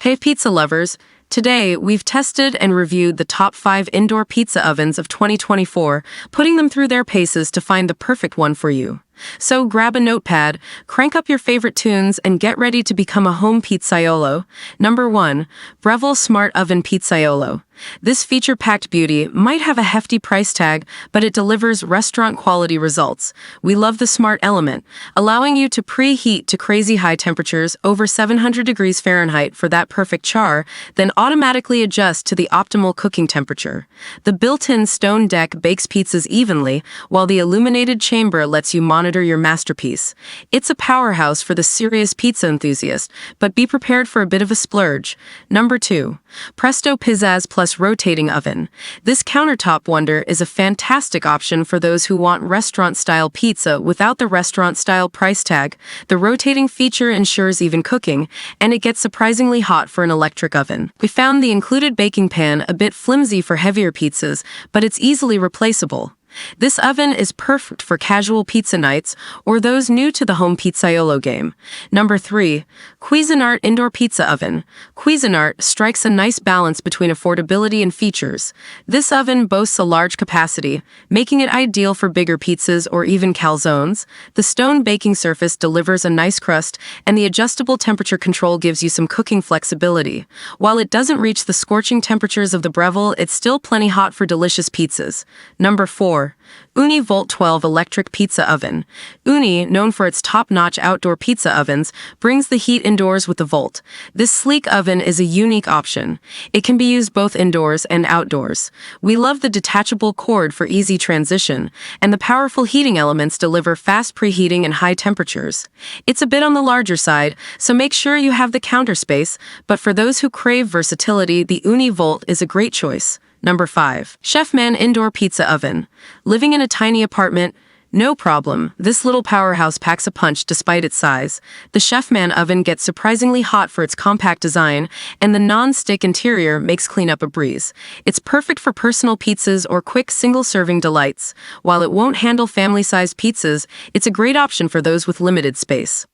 Hey pizza lovers! Today, we've tested and reviewed the top 5 indoor pizza ovens of 2024, putting them through their paces to find the perfect one for you. So grab a notepad, crank up your favorite tunes, and get ready to become a home pizzaiolo. Number 1. Breville Smart Oven Pizzaiolo. This feature-packed beauty might have a hefty price tag, but it delivers restaurant-quality results. We love the smart element, allowing you to preheat to crazy high temperatures over 700 degrees Fahrenheit for that perfect char, then automatically adjust to the optimal cooking temperature. The built-in stone deck bakes pizzas evenly, while the illuminated chamber lets you monitor your masterpiece. It's a powerhouse for the serious pizza enthusiast, but be prepared for a bit of a splurge. Number 2. Presto Pizzazz Plus Rotating Oven. This countertop wonder is a fantastic option for those who want restaurant-style pizza without the restaurant-style price tag. The rotating feature ensures even cooking, and it gets surprisingly hot for an electric oven. We found the included baking pan a bit flimsy for heavier pizzas, but it's easily replaceable. This oven is perfect for casual pizza nights or those new to the home pizzaiolo game. Number 3. Cuisinart Indoor Pizza Oven. Cuisinart strikes a nice balance between affordability and features. This oven boasts a large capacity, making it ideal for bigger pizzas or even calzones. The stone baking surface delivers a nice crust, and the adjustable temperature control gives you some cooking flexibility. While it doesn't reach the scorching temperatures of the Breville, it's still plenty hot for delicious pizzas. Number 4. Ooni Volt 12 Electric Pizza Oven. Ooni, known for its top-notch outdoor pizza ovens, brings the heat indoors with the Volt. This sleek oven is a unique option. It can be used both indoors and outdoors. We love the detachable cord for easy transition, and the powerful heating elements deliver fast preheating and high temperatures. It's a bit on the larger side, so make sure you have the counter space, but for those who crave versatility, the Ooni Volt is a great choice. Number 5. Chefman Indoor Pizza Oven. Living in a tiny apartment? No problem. This little powerhouse packs a punch despite its size. The Chefman oven gets surprisingly hot for its compact design, and the non-stick interior makes cleanup a breeze. It's perfect for personal pizzas or quick single-serving delights. While it won't handle family-sized pizzas, it's a great option for those with limited space.